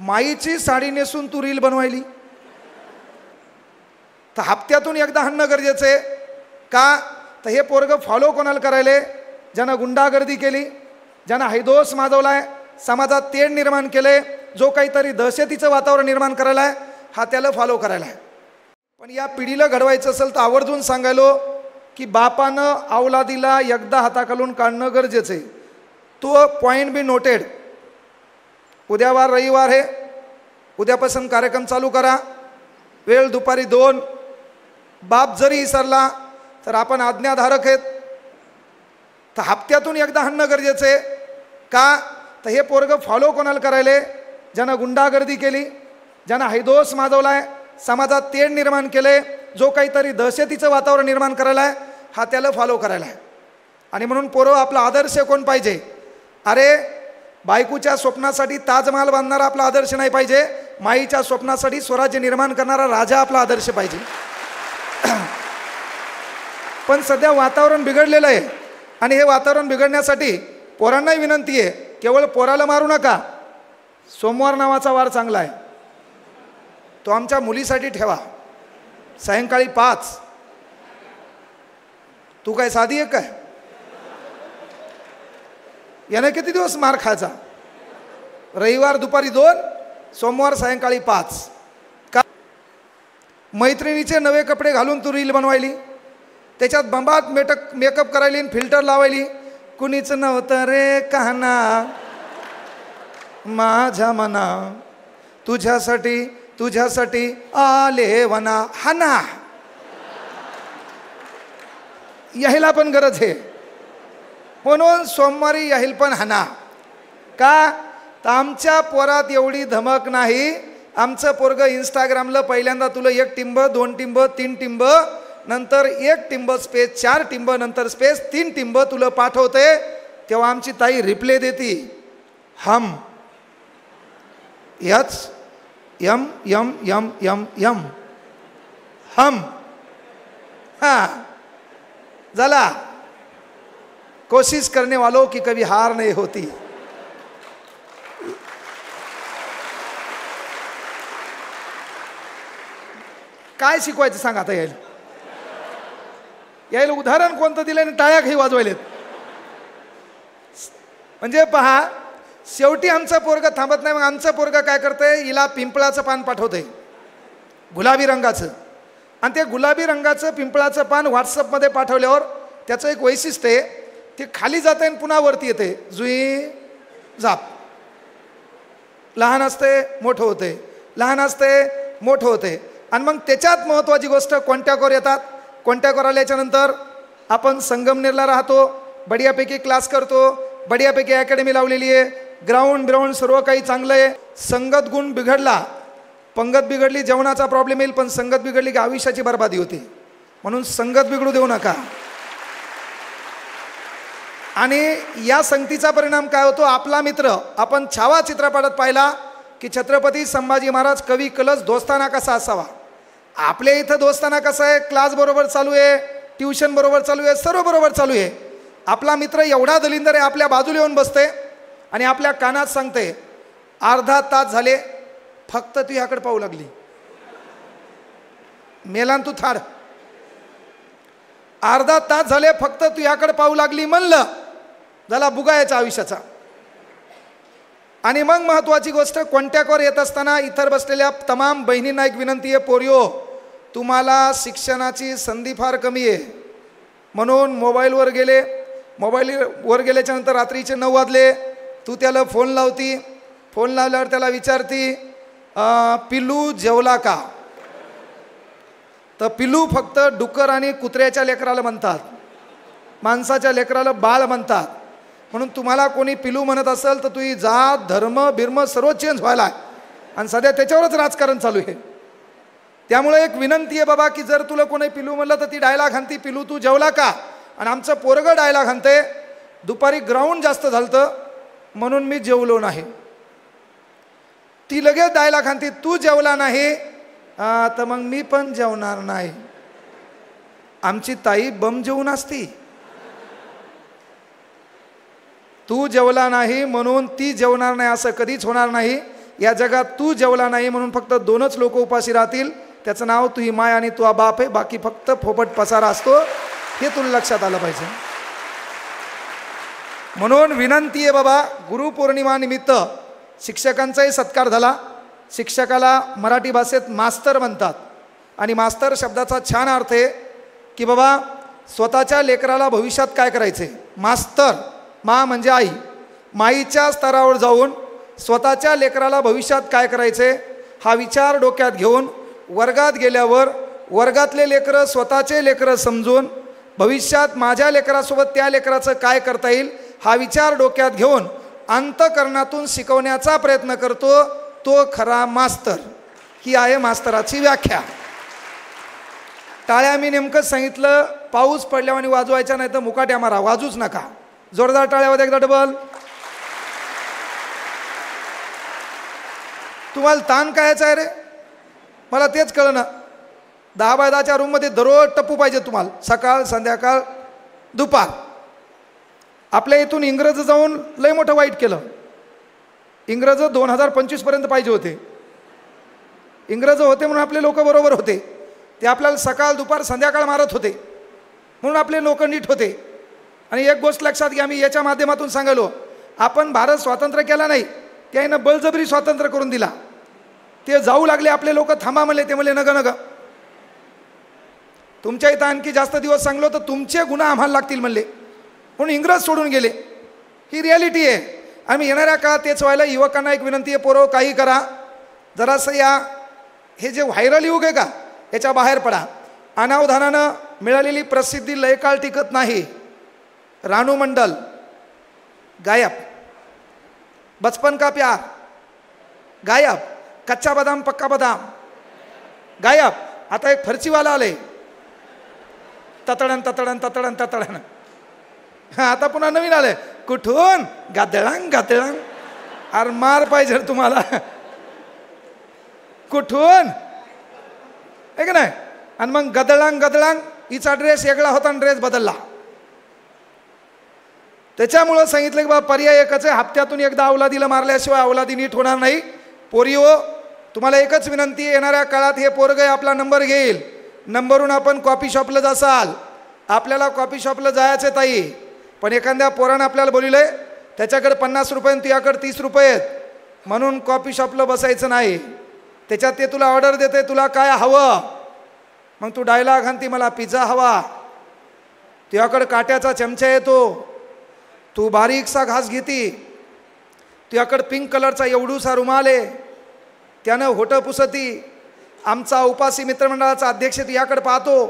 माईची साडी नेसून तू रील बनवायली. तर हप्त्यातून एकदा हाणणं गरजेचं आहे का? तर हे पोरगं फॉलो कोणाला करायले? ज्यानं गुंडागर्दी केली, ज्यानं हैदोस माजवलाय, समाजात तेढ निर्माण केले, जो काहीतरी दहशतीचं वातावरण निर्माण करायला आहे, हा त्याला फॉलो करायला आहे. पण या पिढीला घडवायचं असेल तर आवर्जून सांगायलो की बापानं अवलादीला एकदा हाताखालून काढणं गरजेचं आहे. तो पॉईंट बी नोटेड. उद्या वार रविवार आहे, उद्यापासून कार्यक्रम चालू करा. वेळ दुपारी 2. बाप जरी विसरला तर आपण आज्ञाधारक आहेत. तर हप्त्यातून एकदा हाणणं गरजेचं आहे का? तर हे पोरगं फॉलो कोणाला करायले? ज्यानं गुंडागर्दी केली, ज्यानं हैदोस माजवलाय, समाजात तेढ निर्माण केले, जो काहीतरी दहशतीचं वातावरण निर्माण करायला आहे, हा त्याला फॉलो करायला आहे. आणि म्हणून पोरं आपला आदर्श कोण पाहिजे? अरे बायकोच्या स्वप्नासाठी ताजमहाल बांधणारा आपला आदर्श नाही पाहिजे, माईच्या स्वप्नासाठी स्वराज्य निर्माण करणारा राजा आपला आदर्श पाहिजे. पण सध्या वातावरण बिघडलेलं आहे आणि हे वातावरण बिघडण्यासाठी पोरांनाही विनंती आहे, केवळ पोराला मारू नका. सोमवार नावाचा वार चांगला आहे, तो आमच्या मुलीसाठी ठेवा. सायंकाळी 5. तू काय साधी आहे काय? याने किती दिवस मार खायचा? रविवार दुपारी 2, सोमवार सायंकाळी 5. का? मैत्रिणीचे नवे कपडे घालून तू रील बनवायली, त्याच्यात बंबात मेकअप करायली, फिल्टर लावायली. कुणीच नव्हतं रे कहना माझ्या मना, तुझ्यासाठी तुझ्यासाठी आले वना. हाना यायला पण गरज आहे, म्हणून सोमवारी याहील पण हाना. का? तर आमच्या पोरात एवढी धमक नाही. आमचं पोरगं इंस्टाग्रामला पहिल्यांदा तुला 1 टिंब 2 टिंब 3 टिंब, नंतर 1 टिंब स्पेस 4 टिंब, नंतर स्पेस 3 टिंब तुला पाठवते, तेव्हा आमची ताई रिप्ले देती हम यच यम यम यम यम यम हम. हाँ झाला. कोशिश करने वालों की कभी हार नहीं होती. काय शिकवायचं सांगा आता? यायला उदाहरण कोणतं दिलं आणि टाळ्या काही वाजवायलेत. म्हणजे पहा, शेवटी आमचं पोरगं थांबत नाही. मग आमचं पोरगं काय करतंय? हिला पिंपळाचं पान पाठवतंय, गुलाबी रंगाचं. आणि ते गुलाबी रंगाचं पिंपळाचं पान व्हॉट्सअपमध्ये पाठवल्यावर त्याचं एक वैशिष्ट्य आहे, ते खाली जाते आणि पुन्हा वरती येते. जुई जाप. लहान असते मोठं होते, लहान असते मोठं होते. आणि मग त्याच्यात महत्त्वाची गोष्ट कॉन्टॅक्टवर येतात. कॉन्टॅक्टवर आल्याच्यानंतर आपण संगमनेरला राहतो, बढियापैकी क्लास करतो, बढियापैकी अकॅडमी लावलेली आहे, ग्राउंड सर्व काही चांगलं आहे. संगत गुण बिघडला, पंगत बिघडली, जेवणाचा प्रॉब्लेम येईल, पण संगत बिघडली की आयुष्याची बर्बादी होती. म्हणून संगत बिघडू देऊ नका. आणि या संगतीचा परिणाम काय होतो? आपला मित्र, आपण छावा चित्रपटात पाहिला की छत्रपती संभाजी महाराज कवी कलश दोस्ताना कसा असावा. आपल्या इथं दोस्ताना कसं आहे? क्लास बरोबर चालू आहे, ट्युशन बरोबर चालू आहे, सर्व बरोबर चालू आहे. आपला मित्र एवढा दलिंदर आहे, आपल्या बाजूला येऊन बसते आणि आपल्या कानात सांगते, अर्धा तास झाले फक्त तू ह्याकडे पाहू लागली, मेलान तू थाड. अर्धा तास झाले फक्त तू ह्याकडे पाहू लागली म्हणलं, झाला बुगायचा आयुष्याचा. आणि मग महत्त्वाची गोष्ट, कॉन्टॅक्टवर येत असताना इतर बसलेल्या तमाम बहिणींना एक विनंती आहे, पोरियो तुम्हाला शिक्षणाची संधी फार कमी आहे, म्हणून मोबाईलवर गेले. मोबाईलवर गेल्याच्या नंतर रात्रीचे 9 वाजले, तू त्याला फोन लावती. फोन लावल्यावर त्याला विचारती, पिल्लू जेवला का? तर पिल्लू फक्त डुक्कर आणि कुत्र्याच्या लेकराला म्हणतात, माणसाच्या लेकराला बाळ म्हणतात. म्हणून तुम्हाला कोणी पिलू म्हणत असेल तर तुझी जात धर्म बिर्म सर्व चेंज व्हायला आहे. आणि सध्या त्याच्यावरच राजकारण चालू आहे. त्यामुळे एक विनंती आहे बाबा की जर तुला कोणी पिलू म्हणलं तर ती डायलॉग हाणती, पिलू तू जेवला का? आणि आमचं पोरगं डायलॉग हाणते, दुपारी ग्राउंड जास्त झालतं म्हणून मी जेवलो नाही. ती लगेच डायलॉग हाणती, तू जेवला नाही तर मग मी पण जेवणार नाही. आमची ताई बम जेवून असती. तू जेवला नाही म्हणून ती जेवणार नाही असं कधीच होणार नाही. या जगात तू जेवला नाही म्हणून फक्त 2च लोक उपाशी राहतील, त्याचं नाव तुझी माय आणि तुझा बाप आहे, बाकी फक्त फोपट पसारा असतो, हे तुला लक्षात आलं पाहिजे. म्हणून विनंती आहे बाबा, गुरुपौर्णिमा निमित्त शिक्षकांचाही सत्कार झाला. शिक्षकाला मराठी भाषेत मास्तर म्हणतात आणि मास्तर शब्दाचा छान अर्थ आहे की बाबा स्वतःच्या लेकराला भविष्यात काय करायचे. मास्तर, मा म्हणजे आई, माईच्या स्तरावर जाऊन स्वतःच्या लेकराला भविष्यात काय करायचे हा विचार डोक्यात घेऊन वर्गात गेल्यावर वर्गातले लेकरं स्वतःचे लेकरं समजून भविष्यात माझ्या लेकरासोबत त्या लेकराचं काय करता येईल हा विचार डोक्यात घेऊन अंतःकरणातून शिकवण्याचा प्रयत्न करतो, तो खरा मास्तर. ही आहे मास्तराची व्याख्या. टाळ्या मी नेमकंच सांगितलं, पाऊस पडल्यावर वाजवायच्या नाही तर मुकाट्या मारा, वाजूच नका. जोरदार टाळ्यावर एकदा डबल. तुम्हाला ताण कायचा आहे रे, मला तेच कळलं ना. 10 बाय 10च्या रूममध्ये दररोज टप्पू पाहिजे तुम्हाला, सकाळ संध्याकाळ दुपार. आपल्या इथून इंग्रज जाऊन लय मोठं वाईट केलं. इंग्रज 2025 पर्यंत पाहिजे होते. इंग्रज होते म्हणून आपले लोक बरोबर होते, ते आपल्याला सकाळ दुपार संध्याकाळ मारत होते म्हणून आपले लोक नीट होते. आणि एक गोष्ट लक्षात घ्या, मी याच्या माध्यमातून सांगालो, आपण भारत स्वातंत्र्य केला नाही, त्यानं बळजबरी स्वातंत्र्य करून दिला. ते जाऊ लागले, आपले लोक थांबा म्हणले, ते म्हणले नग नग, तुमच्या इथं आणखी जास्त दिवस सांगलो तर तुमचे गुन्हा आम्हाला लागतील म्हणले, म्हणून इंग्रज सोडून गेले. ही रिॲलिटी आहे. आम्ही येणाऱ्या काळात तेच व्हायला. युवकांना एक विनंती आहे, पोरं काही करा, जरासं या हे जे व्हायरल युग आहे का याच्या बाहेर पडा. अनावधानानं मिळालेली प्रसिद्धी लय काळ टिकत नाही. रानू मंडल गायब, बचपन का प्यार गायब, कच्चा बदाम पक्का बदाम गायब. आता एक फरचीवाला आले, ततडन ततडन ततडन ततडन. हा आता पुन्हा नवीन आले, कुठून गादळांग गादळांग. अरे मार पाहिजे तुम्हाला, कुठून आहे का नाही. आणि मग गदळांग गदळांग, हिचा ड्रेस वेगळा होता आणि ड्रेस बदलला. त्याच्यामुळं सांगितलं की बाबा पर्याय एकच आहे, हप्त्यातून एकदा अवलादीला मारल्याशिवाय अवलादी नीट होणार नाही. पोरिओ तुम्हाला एकच विनंती आहे, येणाऱ्या काळात हे पोरगं आपला नंबर घेईल, नंबरहून आपण कॉफी शॉपला जासाल. आपल्याला कॉफी शॉपला जायचं ताई, पण एखाद्या पोरानं आपल्याला बोलिलंय त्याच्याकडे 50 रुपये आणि तुझ्याकडे 30 रुपये आहेत म्हणून कॉफी शॉपला बसायचं नाही. त्याच्यात ते तुला ऑर्डर देते, तुला काय हवं, मग तू डायलॉग आणती मला पिझ्झा हवा, तुझ्याकडे काट्याचा चमचा येतो, तू बारीकसा घास घेती, तुझ्याकडे पिंक कलरचा एवढूसा रुमाल आहे, त्यानं होटं पुसती. आमचा उपासी मित्रमंडळाचा अध्यक्ष तुझ्याकडे पाहतो,